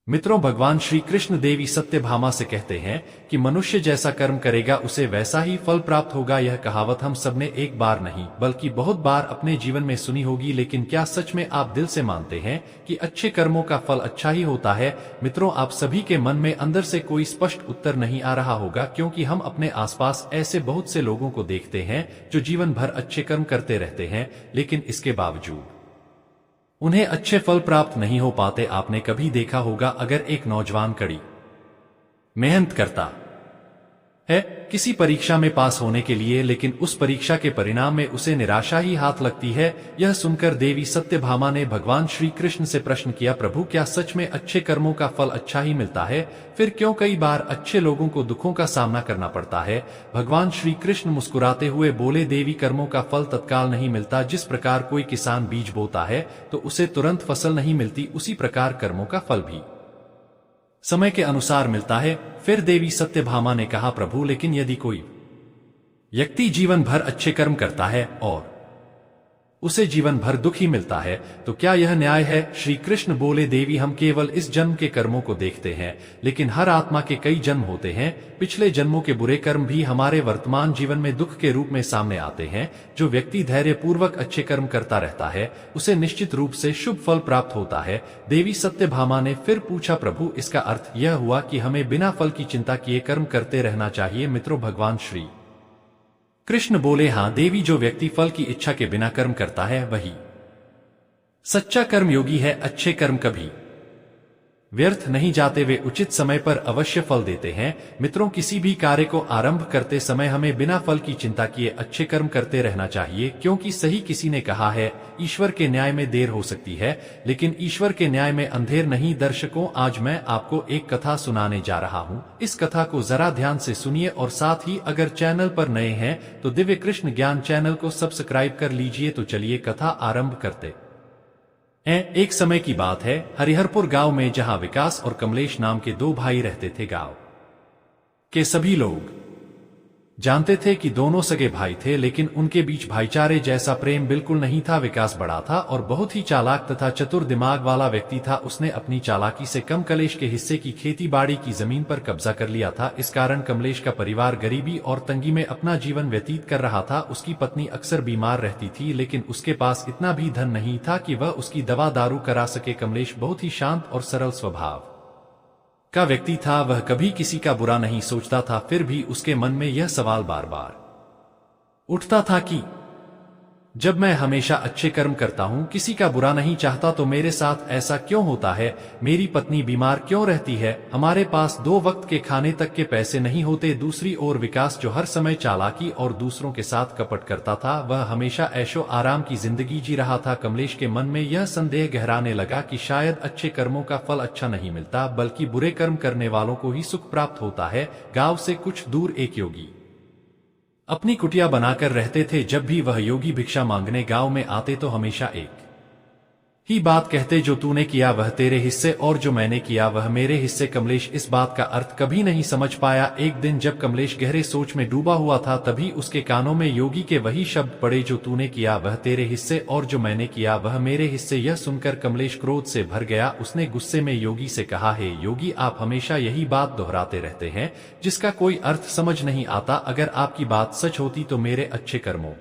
मित्रों, भगवान श्री कृष्ण देवी सत्यभामा से कहते हैं कि मनुष्य जैसा कर्म करेगा उसे वैसा ही फल प्राप्त होगा। यह कहावत हम सबने एक बार नहीं बल्कि बहुत बार अपने जीवन में सुनी होगी, लेकिन क्या सच में आप दिल से मानते हैं कि अच्छे कर्मों का फल अच्छा ही होता है? मित्रों, आप सभी के मन में अंदर से कोई स्पष्ट उत्तर नहीं आ रहा होगा, क्योंकि हम अपने आसपास ऐसे बहुत से लोगों को देखते हैं जो जीवन भर अच्छे कर्म करते रहते हैं, लेकिन इसके बावजूद उन्हें अच्छे फल प्राप्त नहीं हो पाते। आपने कभी देखा होगा, अगर एक नौजवान कड़ी मेहनत करता है किसी परीक्षा में पास होने के लिए, लेकिन उस परीक्षा के परिणाम में उसे निराशा ही हाथ लगती है। यह सुनकर देवी सत्यभामा ने भगवान श्री कृष्ण से प्रश्न किया, प्रभु, क्या सच में अच्छे कर्मों का फल अच्छा ही मिलता है? फिर क्यों कई बार अच्छे लोगों को दुखों का सामना करना पड़ता है? भगवान श्री कृष्ण मुस्कुराते हुए बोले, देवी, कर्मों का फल तत्काल नहीं मिलता। जिस प्रकार कोई किसान बीज बोता है तो उसे तुरंत फसल नहीं मिलती, उसी प्रकार कर्मों का फल भी समय के अनुसार मिलता है। फिर देवी सत्यभामा ने कहा, प्रभु, लेकिन यदि कोई व्यक्ति जीवन भर अच्छे कर्म करता है और उसे जीवन भर दुख ही मिलता है, तो क्या यह न्याय है? श्री कृष्ण बोले, देवी, हम केवल इस जन्म के कर्मों को देखते हैं, लेकिन हर आत्मा के कई जन्म होते हैं। पिछले जन्मों के बुरे कर्म भी हमारे वर्तमान जीवन में दुख के रूप में सामने आते हैं। जो व्यक्ति धैर्य पूर्वक अच्छे कर्म करता रहता है उसे निश्चित रूप से शुभ फल प्राप्त होता है। देवी सत्यभामा ने फिर पूछा, प्रभु, इसका अर्थ यह हुआ कि हमें बिना फल की चिंता किए कर्म करते रहना चाहिए? मित्रों, भगवान श्री कृष्ण बोले, हाँ देवी, जो व्यक्ति फल की इच्छा के बिना कर्म करता है वही सच्चा कर्मयोगी है। अच्छे कर्म कभी व्यर्थ नहीं जाते, वे उचित समय पर अवश्य फल देते हैं। मित्रों, किसी भी कार्य को आरंभ करते समय हमें बिना फल की चिंता किए अच्छे कर्म करते रहना चाहिए, क्योंकि सही किसी ने कहा है, ईश्वर के न्याय में देर हो सकती है लेकिन ईश्वर के न्याय में अंधेर नहीं। दर्शकों, आज मैं आपको एक कथा सुनाने जा रहा हूँ। इस कथा को जरा ध्यान से सुनिए और साथ ही अगर चैनल पर नए हैं तो दिव्य कृष्ण ज्ञान चैनल को सब्सक्राइब कर लीजिए। तो चलिए कथा आरंभ करते। एक समय की बात है, हरिहरपुर गांव में, जहां विकास और कमलेश नाम के दो भाई रहते थे। गांव के सभी लोग जानते थे कि दोनों सगे भाई थे, लेकिन उनके बीच भाईचारे जैसा प्रेम बिल्कुल नहीं था। विकास बड़ा था और बहुत ही चालाक तथा चतुर दिमाग वाला व्यक्ति था। उसने अपनी चालाकी से कमलेश के हिस्से की खेती बाड़ी की जमीन पर कब्जा कर लिया था। इस कारण कमलेश का परिवार गरीबी और तंगी में अपना जीवन व्यतीत कर रहा था। उसकी पत्नी अक्सर बीमार रहती थी, लेकिन उसके पास इतना भी धन नहीं था कि वह उसकी दवा दारू करा सके। कमलेश बहुत ही शांत और सरल स्वभाव का व्यक्ति था। वह कभी किसी का बुरा नहीं सोचता था। फिर भी उसके मन में यह सवाल बार बार उठता था कि जब मैं हमेशा अच्छे कर्म करता हूँ, किसी का बुरा नहीं चाहता, तो मेरे साथ ऐसा क्यों होता है? मेरी पत्नी बीमार क्यों रहती है? हमारे पास 2 वक्त के खाने तक के पैसे नहीं होते। दूसरी ओर विकास, जो हर समय चालाकी और दूसरों के साथ कपट करता था, वह हमेशा ऐशो आराम की जिंदगी जी रहा था। कमलेश के मन में यह संदेह गहराने लगा कि शायद अच्छे कर्मों का फल अच्छा नहीं मिलता, बल्कि बुरे कर्म करने वालों को ही सुख प्राप्त होता है। गांव से कुछ दूर एक योगी अपनी कुटिया बनाकर रहते थे। जब भी वह योगी भिक्षा मांगने गांव में आते तो हमेशा एक ही बात कहते, जो तूने किया वह तेरे हिस्से और जो मैंने किया वह मेरे हिस्से। कमलेश इस बात का अर्थ कभी नहीं समझ पाया। एक दिन जब कमलेश गहरे सोच में डूबा हुआ था, तभी उसके कानों में योगी के वही शब्द पड़े, जो तूने किया वह तेरे हिस्से और जो मैंने किया वह मेरे हिस्से। यह सुनकर कमलेश क्रोध से भर गया। उसने गुस्से में योगी से कहा, हे योगी, आप हमेशा यही बात दोहराते रहते हैं जिसका कोई अर्थ समझ नहीं आता। अगर आपकी बात सच होती तो मेरे अच्छे कर्मों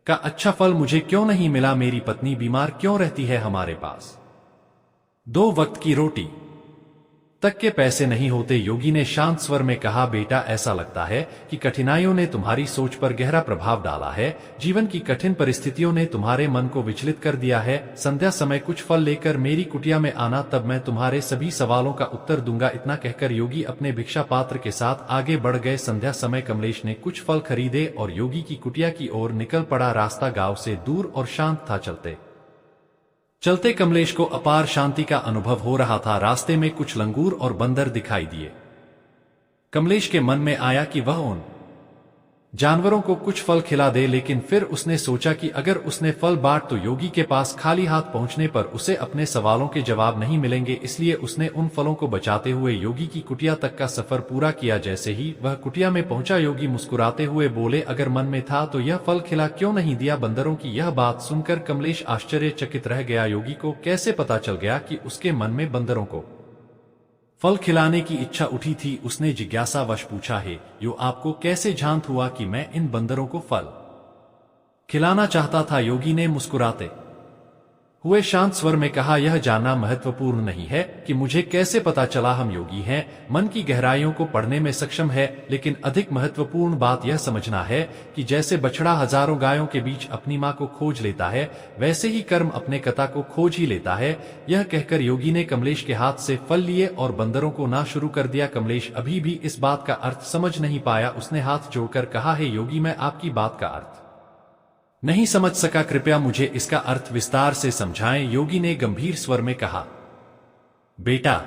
का अच्छा फल मुझे क्यों नहीं मिला? मेरी पत्नी बीमार क्यों रहती है? हमारे पास 2 वक्त की रोटी तक के पैसे नहीं होते। योगी ने शांत स्वर में कहा, बेटा, ऐसा लगता है कि कठिनाइयों ने तुम्हारी सोच पर गहरा प्रभाव डाला है। जीवन की कठिन परिस्थितियों ने तुम्हारे मन को विचलित कर दिया है। संध्या समय कुछ फल लेकर मेरी कुटिया में आना, तब मैं तुम्हारे सभी सवालों का उत्तर दूंगा। इतना कहकर योगी अपने भिक्षा पात्र के साथ आगे बढ़ गए। संध्या समय कमलेश ने कुछ फल खरीदे और योगी की कुटिया की ओर निकल पड़ा। रास्ता गांव से दूर और शांत था। चलते चलते कमलेश को अपार शांति का अनुभव हो रहा था। रास्ते में कुछ लंगूर और बंदर दिखाई दिए। कमलेश के मन में आया कि वह उन जानवरों को कुछ फल खिला दे, लेकिन फिर उसने सोचा कि अगर उसने फल बांट तो योगी के पास खाली हाथ पहुंचने पर उसे अपने सवालों के जवाब नहीं मिलेंगे। इसलिए उसने उन फलों को बचाते हुए योगी की कुटिया तक का सफर पूरा किया। जैसे ही वह कुटिया में पहुंचा, योगी मुस्कुराते हुए बोले, अगर मन में था तो यह फल खिला क्यों नहीं दिया? बंदरों की यह बात सुनकर कमलेश आश्चर्यचकित रह गया। योगी को कैसे पता चल गया कि उसके मन में बंदरों को फल खिलाने की इच्छा उठी थी। उसने जिज्ञासावश पूछा, है यो आपको कैसे जानत हुआ कि मैं इन बंदरों को फल खिलाना चाहता था? योगी ने मुस्कुराते हुए शांत स्वर में कहा, यह जानना महत्वपूर्ण नहीं है कि मुझे कैसे पता चला हम योगी हैं। मन की गहराइयों को पढ़ने में सक्षम है, लेकिन अधिक महत्वपूर्ण बात यह समझना है कि जैसे बछड़ा हजारों गायों के बीच अपनी मां को खोज लेता है, वैसे ही कर्म अपने कता को खोज ही लेता है। यह कहकर योगी ने कमलेश के हाथ से फल लिए और बंदरों को ना शुरू कर दिया। कमलेश अभी भी इस बात का अर्थ समझ नहीं पाया। उसने हाथ जोड़कर कहा, है योगी, मैं आपकी बात का अर्थ नहीं समझ सका, कृपया मुझे इसका अर्थ विस्तार से समझाएं। योगी ने गंभीर स्वर में कहा, बेटा,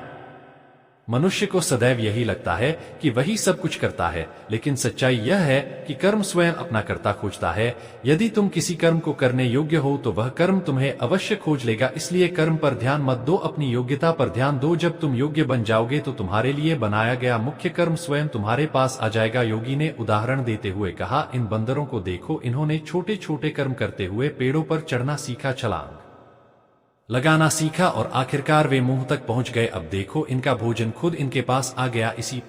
मनुष्य को सदैव यही लगता है कि वही सब कुछ करता है, लेकिन सच्चाई यह है कि कर्म स्वयं अपना कर्ता खोजता है। यदि तुम किसी कर्म को करने योग्य हो तो वह कर्म तुम्हें अवश्य खोज लेगा। इसलिए कर्म पर ध्यान मत दो, अपनी योग्यता पर ध्यान दो। जब तुम योग्य बन जाओगे तो तुम्हारे लिए बनाया गया मुख्य कर्म स्वयं तुम्हारे पास आ जाएगा। योगी ने उदाहरण देते हुए कहा, इन बंदरों को देखो, इन्होंने छोटे छोटे कर्म करते हुए पेड़ों पर चढ़ना सीखा, छलांग लगाना सीखा और आखिरकार वे मुंह तक पहुंच गए। अब देखो, इनका भोजन खुद इनके पास आ गया। इसी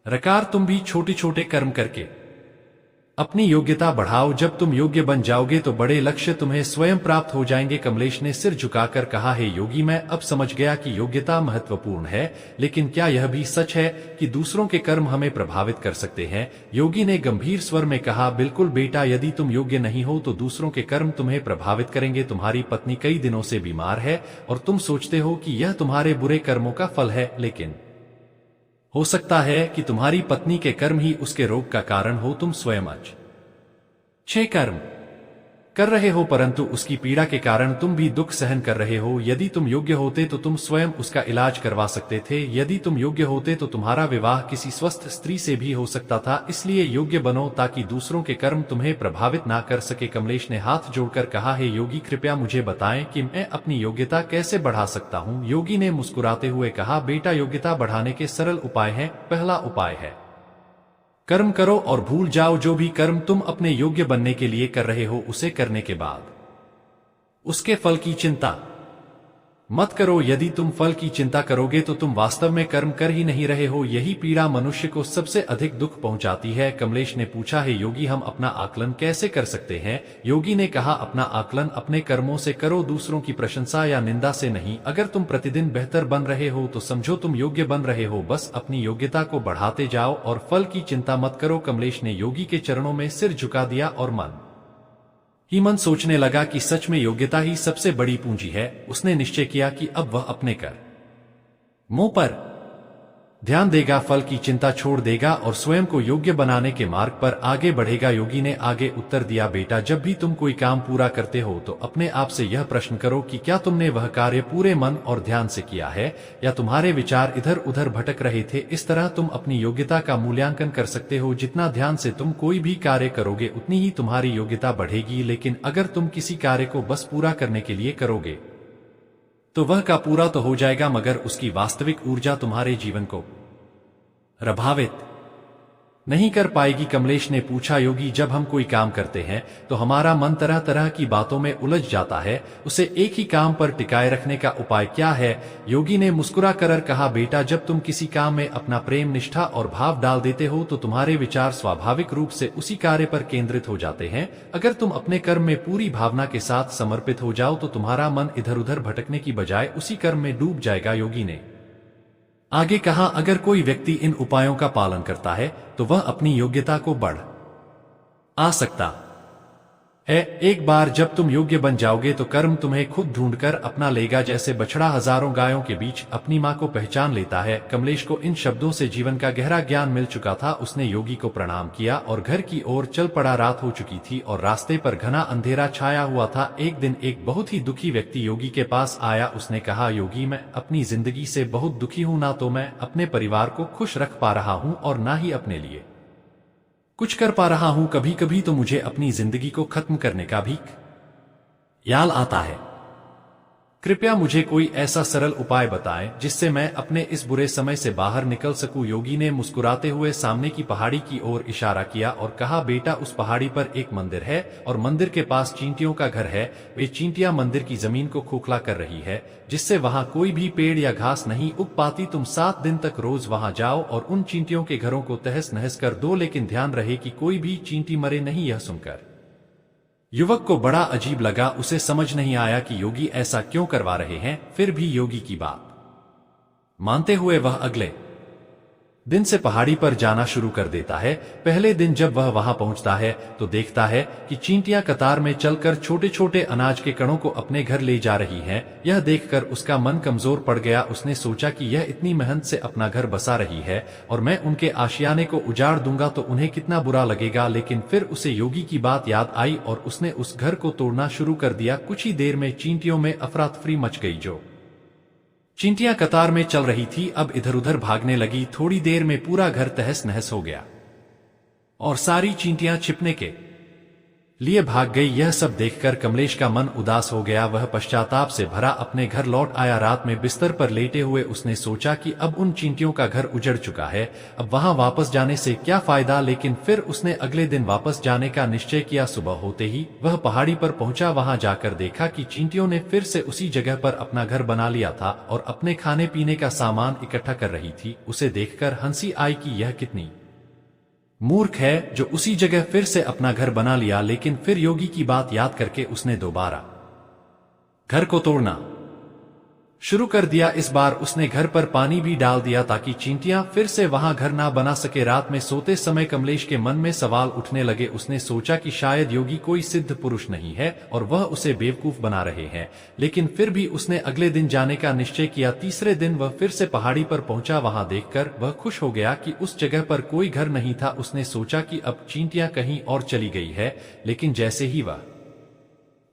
प्रकार तुम भी छोटे छोटे कर्म करके अपनी योग्यता बढ़ाओ। जब तुम योग्य बन जाओगे तो बड़े लक्ष्य तुम्हें स्वयं प्राप्त हो जाएंगे। कमलेश ने सिर झुकाकर कहा, है योगी, मैं अब समझ गया कि योग्यता महत्वपूर्ण है, लेकिन क्या यह भी सच है कि दूसरों के कर्म हमें प्रभावित कर सकते हैं? योगी ने गंभीर स्वर में कहा, बिल्कुल बेटा, यदि तुम योग्य नहीं हो तो दूसरों के कर्म तुम्हें प्रभावित करेंगे। तुम्हारी पत्नी कई दिनों से बीमार है और तुम सोचते हो कि यह तुम्हारे बुरे कर्मों का फल है, लेकिन हो सकता है कि तुम्हारी पत्नी के कर्म ही उसके रोग का कारण हो। तुम स्वयं अच्छे कर्म कर रहे हो, परंतु उसकी पीड़ा के कारण तुम भी दुख सहन कर रहे हो। यदि तुम योग्य होते तो तुम स्वयं उसका इलाज करवा सकते थे। यदि तुम योग्य होते तो तुम्हारा विवाह किसी स्वस्थ स्त्री से भी हो सकता था। इसलिए योग्य बनो ताकि दूसरों के कर्म तुम्हें प्रभावित ना कर सके। कमलेश ने हाथ जोड़कर कहा, है योगी, कृपया मुझे बताएं कि मैं अपनी योग्यता कैसे बढ़ा सकता हूँ। योगी ने मुस्कुराते हुए कहा, बेटा, योग्यता बढ़ाने के सरल उपाय हैं। पहला उपाय है, कर्म करो और भूल जाओ। जो भी कर्म तुम अपने योग्य बनने के लिए कर रहे हो, उसे करने के बाद उसके फल की चिंता मत करो। यदि तुम फल की चिंता करोगे तो तुम वास्तव में कर्म कर ही नहीं रहे हो। यही पीड़ा मनुष्य को सबसे अधिक दुख पहुंचाती है। कमलेश ने पूछा, है योगी, हम अपना आकलन कैसे कर सकते हैं? योगी ने कहा, अपना आकलन अपने कर्मों से करो, दूसरों की प्रशंसा या निंदा से नहीं। अगर तुम प्रतिदिन बेहतर बन रहे हो तो समझो तुम योग्य बन रहे हो। बस अपनी योग्यता को बढ़ाते जाओ और फल की चिंता मत करो। कमलेश ने योगी के चरणों में सिर झुका दिया और मन ही मन सोचने लगा कि सच में योग्यता ही सबसे बड़ी पूंजी है। उसने निश्चय किया कि अब वह अपने कर्मों पर ध्यान देगा, फल की चिंता छोड़ देगा और स्वयं को योग्य बनाने के मार्ग पर आगे बढ़ेगा। योगी ने आगे उत्तर दिया, बेटा, जब भी तुम कोई काम पूरा करते हो तो अपने आप से यह प्रश्न करो कि क्या तुमने वह कार्य पूरे मन और ध्यान से किया है या तुम्हारे विचार इधर उधर भटक रहे थे। इस तरह तुम अपनी योग्यता का मूल्यांकन कर सकते हो। जितना ध्यान से तुम कोई भी कार्य करोगे उतनी ही तुम्हारी योग्यता बढ़ेगी। लेकिन अगर तुम किसी कार्य को बस पूरा करने के लिए करोगे तो वह का पूरा तो हो जाएगा, मगर उसकी वास्तविक ऊर्जा तुम्हारे जीवन को प्रभावित नहीं कर पाएगी। कमलेश ने पूछा, योगी, जब हम कोई काम करते हैं तो हमारा मन तरह तरह की बातों में उलझ जाता है, उसे एक ही काम पर टिकाए रखने का उपाय क्या है? योगी ने मुस्कुरा कर कहा, बेटा, जब तुम किसी काम में अपना प्रेम, निष्ठा और भाव डाल देते हो तो तुम्हारे विचार स्वाभाविक रूप से उसी कार्य पर केंद्रित हो जाते हैं। अगर तुम अपने कर्म में पूरी भावना के साथ समर्पित हो जाओ तो तुम्हारा मन इधर उधर भटकने की बजाय उसी कर्म में डूब जाएगा। योगी ने आगे कहा, अगर कोई व्यक्ति इन उपायों का पालन करता है तो वह अपनी योग्यता को बढ़ आ सकता है। एक बार जब तुम योग्य बन जाओगे तो कर्म तुम्हें खुद ढूंढकर अपना लेगा, जैसे बछड़ा हजारों गायों के बीच अपनी मां को पहचान लेता है। कमलेश को इन शब्दों से जीवन का गहरा ज्ञान मिल चुका था। उसने योगी को प्रणाम किया और घर की ओर चल पड़ा। रात हो चुकी थी और रास्ते पर घना अंधेरा छाया हुआ था। एक दिन एक बहुत ही दुखी व्यक्ति योगी के पास आया। उसने कहा, योगी, मैं अपनी जिंदगी से बहुत दुखी हूं। ना तो मैं अपने परिवार को खुश रख पा रहा हूं और ना ही अपने लिए कुछ कर पा रहा हूं। कभी कभी तो मुझे अपनी जिंदगी को खत्म करने का भी ख्याल आता है। कृपया मुझे कोई ऐसा सरल उपाय बताएं जिससे मैं अपने इस बुरे समय से बाहर निकल सकूं। योगी ने मुस्कुराते हुए सामने की पहाड़ी की ओर इशारा किया और कहा, बेटा, उस पहाड़ी पर एक मंदिर है और मंदिर के पास चींटियों का घर है। वे चींटियां मंदिर की जमीन को खोखला कर रही है, जिससे वहां कोई भी पेड़ या घास नहीं उग पाती। तुम 7 दिन तक रोज वहां जाओ और उन चींटियों के घरों को तहस नहस कर दो, लेकिन ध्यान रहे कि कोई भी चींटी मरे नहीं। यह सुनकर युवक को बड़ा अजीब लगा। उसे समझ नहीं आया कि योगी ऐसा क्यों करवा रहे हैं। फिर भी योगी की बात मानते हुए वह अगले दिन से पहाड़ी पर जाना शुरू कर देता है। पहले दिन जब वह वहां पहुंचता है तो देखता है कि चींटियां कतार में चलकर छोटे छोटे अनाज के कणों को अपने घर ले जा रही हैं। यह देखकर उसका मन कमजोर पड़ गया। उसने सोचा कि यह इतनी मेहनत से अपना घर बसा रही है और मैं उनके आशियाने को उजाड़ दूंगा तो उन्हें कितना बुरा लगेगा। लेकिन फिर उसे योगी की बात याद आई और उसने उस घर को तोड़ना शुरू कर दिया। कुछ ही देर में चींटियों में अफरा तफरी मच गई। जो चींटियां कतार में चल रही थी अब इधर उधर भागने लगी। थोड़ी देर में पूरा घर तहस नहस हो गया और सारी चींटियां छिपने के लिए भाग गई। यह सब देखकर कमलेश का मन उदास हो गया। वह पश्चाताप से भरा अपने घर लौट आया। रात में बिस्तर पर लेटे हुए उसने सोचा कि अब उन चींटियों का घर उजड़ चुका है, अब वहां वापस जाने से क्या फायदा। लेकिन फिर उसने अगले दिन वापस जाने का निश्चय किया। सुबह होते ही वह पहाड़ी पर पहुंचा। वहां जाकर देखा कि चींटियों ने फिर से उसी जगह पर अपना घर बना लिया था और अपने खाने पीने का सामान इकट्ठा कर रही थी। उसे देखकर हंसी आई कि यह कितनी मूर्ख है जो उसी जगह फिर से अपना घर बना लिया। लेकिन फिर योगी की बात याद करके उसने दोबारा घर को तोड़ना शुरू कर दिया। इस बार उसने घर पर पानी भी डाल दिया ताकि चींटियां फिर से वहां घर ना बना सके। रात में सोते समय कमलेश के मन में सवाल उठने लगे। उसने सोचा कि शायद योगी कोई सिद्ध पुरुष नहीं है और वह उसे बेवकूफ बना रहे हैं। लेकिन फिर भी उसने अगले दिन जाने का निश्चय किया। तीसरे दिन वह फिर से पहाड़ी पर पहुंचा। वहां देखकर वह खुश हो गया कि उस जगह पर कोई घर नहीं था। उसने सोचा कि अब चींटियां कहीं और चली गई है। लेकिन जैसे ही वह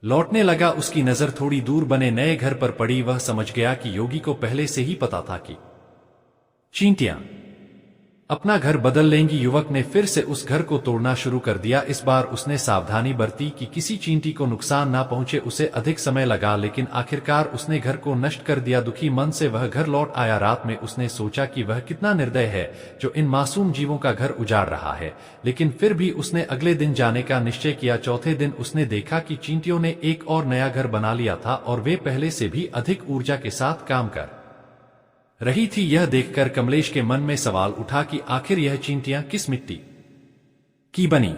लौटने लगा उसकी नजर थोड़ी दूर बने नए घर पर पड़ी। वह समझ गया कि योगी को पहले से ही पता था कि चींटियां अपना घर बदल लेंगी। युवक ने फिर से उस घर को तोड़ना शुरू कर दिया। इस बार उसने सावधानी बरती कि किसी चींटी को नुकसान ना पहुंचे। उसे अधिक समय लगा लेकिन आखिरकार उसने घर को नष्ट कर दिया। दुखी मन से वह घर लौट आया। रात में उसने सोचा कि वह कितना निर्दय है जो इन मासूम जीवों का घर उजाड़ रहा है। लेकिन फिर भी उसने अगले दिन जाने का निश्चय किया। चौथे दिन उसने देखा कि चींटियों ने एक और नया घर बना लिया था और वे पहले से भी अधिक ऊर्जा के साथ काम कर रही थी। यह देखकर कमलेश के मन में सवाल उठा कि आखिर यह चींटियां किस मिट्टी की बनी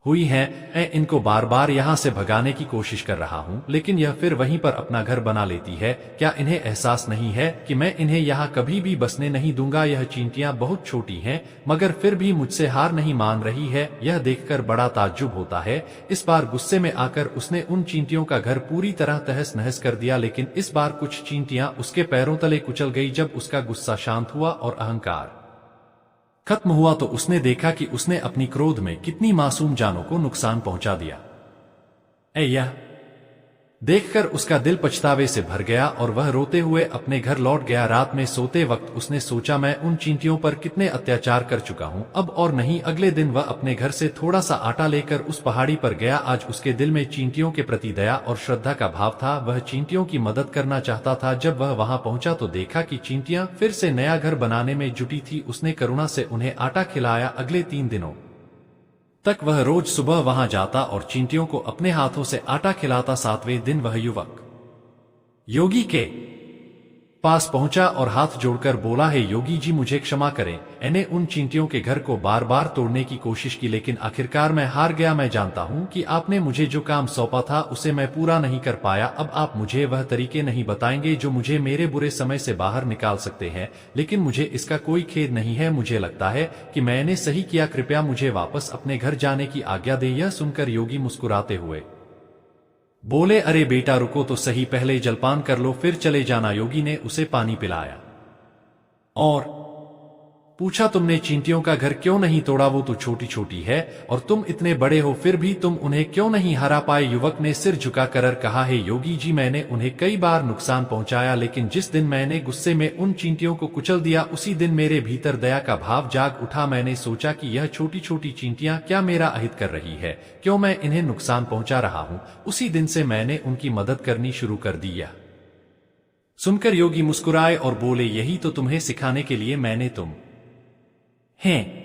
हुई हैं। मैं इनको बार बार यहां से भगाने की कोशिश कर रहा हूं लेकिन यह फिर वहीं पर अपना घर बना लेती है। क्या इन्हें एहसास नहीं है कि मैं इन्हें यहां कभी भी बसने नहीं दूंगा। यह चींटियां बहुत छोटी हैं मगर फिर भी मुझसे हार नहीं मान रही है। यह देखकर बड़ा ताज्जुब होता है। इस बार गुस्से में आकर उसने उन चींटियों का घर पूरी तरह तहस नहस कर दिया। लेकिन इस बार कुछ चींटियां उसके पैरों तले कुचल गई। जब उसका गुस्सा शांत हुआ और अहंकार खत्म हुआ तो उसने देखा कि उसने अपनी क्रोध में कितनी मासूम जानों को नुकसान पहुंचा दिया। यह देखकर उसका दिल पछतावे से भर गया और वह रोते हुए अपने घर लौट गया। रात में सोते वक्त उसने सोचा, मैं उन चींटियों पर कितने अत्याचार कर चुका हूं, अब और नहीं। अगले दिन वह अपने घर से थोड़ा सा आटा लेकर उस पहाड़ी पर गया। आज उसके दिल में चींटियों के प्रति दया और श्रद्धा का भाव था। वह चींटियों की मदद करना चाहता था। जब वह वहां पहुंचा तो देखा कि चींटियां फिर से नया घर बनाने में जुटी थी। उसने करुणा से उन्हें आटा खिलाया। अगले 3 दिनों तक वह रोज सुबह वहां जाता और चींटियों को अपने हाथों से आटा खिलाता। 7वें दिन वह युवक योगी के पास पहुंचा और हाथ जोड़कर बोला, है योगी जी, मुझे क्षमा करें। मैंने उन चींटियों के घर को बार बार तोड़ने की कोशिश की लेकिन आखिरकार मैं हार गया। मैं जानता हूं कि आपने मुझे जो काम सौंपा था उसे मैं पूरा नहीं कर पाया। अब आप मुझे वह तरीके नहीं बताएंगे जो मुझे मेरे बुरे समय से बाहर निकाल सकते हैं, लेकिन मुझे इसका कोई खेद नहीं है। मुझे लगता है कि मैंने सही किया। कृपया मुझे वापस अपने घर जाने की आज्ञा दे। यह सुनकर योगी मुस्कुराते हुए बोले, अरे बेटा रुको तो सही, पहले जलपान कर लो फिर चले जाना। योगी ने उसे पानी पिलाया और पूछा, तुमने चींटियों का घर क्यों नहीं तोड़ा? वो तो छोटी छोटी है और तुम इतने बड़े हो, फिर भी तुम उन्हें क्यों नहीं हरा पाए? युवक ने सिर झुकाकर कहा, है योगी जी, मैंने उन्हें कई बार नुकसान पहुंचाया लेकिन जिस दिन मैंने गुस्से में उन चींटियों को कुचल दिया उसी दिन मेरे भीतर दया का भाव जाग उठा। मैंने सोचा कि यह छोटी छोटी चींटियां क्या मेरा अहित कर रही है, क्यों मैं इन्हें नुकसान पहुंचा रहा हूं। उसी दिन से मैंने उनकी मदद करनी शुरू कर दी। सुनकर योगी मुस्कुराए और बोले, यही तो तुम्हें सिखाने के लिए मैंने तुम हैं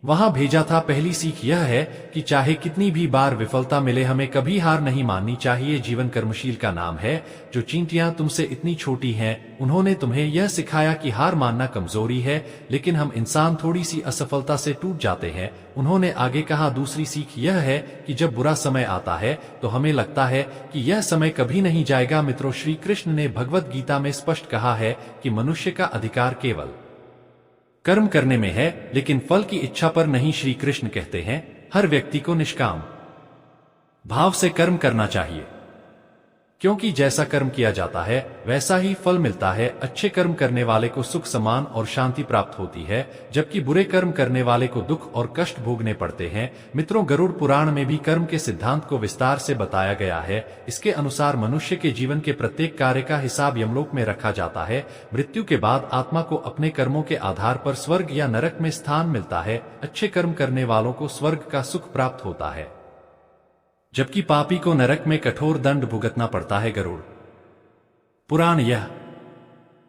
वहां भेजा था। पहली सीख यह है कि चाहे कितनी भी बार विफलता मिले, हमें कभी हार नहीं माननी चाहिए। जीवन कर्मशील का नाम है। जो चींटियां तुमसे इतनी छोटी हैं, उन्होंने तुम्हें यह सिखाया कि हार मानना कमजोरी है, लेकिन हम इंसान थोड़ी सी असफलता से टूट जाते हैं। उन्होंने आगे कहा, दूसरी सीख यह है कि जब बुरा समय आता है तो हमें लगता है कि यह समय कभी नहीं जाएगा। मित्रों, श्री कृष्ण ने भगवत गीता में स्पष्ट कहा है कि मनुष्य का अधिकार केवल कर्म करने में है, लेकिन फल की इच्छा पर नहीं। श्री कृष्ण कहते हैं, हर व्यक्ति को निष्काम भाव से कर्म करना चाहिए, क्योंकि जैसा कर्म किया जाता है वैसा ही फल मिलता है। अच्छे कर्म करने वाले को सुख, सम्मान और शांति प्राप्त होती है, जबकि बुरे कर्म करने वाले को दुख और कष्ट भोगने पड़ते हैं। मित्रों, गरुड़ पुराण में भी कर्म के सिद्धांत को विस्तार से बताया गया है। इसके अनुसार मनुष्य के जीवन के प्रत्येक कार्य का हिसाब यमलोक में रखा जाता है। मृत्यु के बाद आत्मा को अपने कर्मों के आधार पर स्वर्ग या नरक में स्थान मिलता है। अच्छे कर्म करने वालों को स्वर्ग का सुख प्राप्त होता है, जबकि पापी को नरक में कठोर दंड भुगतना पड़ता है। गरुड़ पुराण यह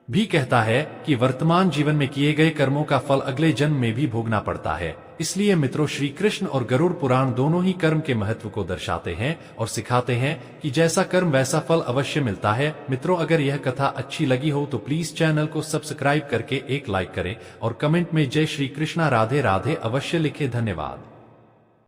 भी कहता है कि वर्तमान जीवन में किए गए कर्मों का फल अगले जन्म में भी भोगना पड़ता है। इसलिए मित्रों, श्री कृष्ण और गरुड़ पुराण दोनों ही कर्म के महत्व को दर्शाते हैं और सिखाते हैं कि जैसा कर्म वैसा फल अवश्य मिलता है। मित्रों, अगर यह कथा अच्छी लगी हो तो प्लीज चैनल को सब्सक्राइब करके एक लाइक करें और कमेंट में जय श्री कृष्णा, राधे राधे अवश्य लिखें। धन्यवाद।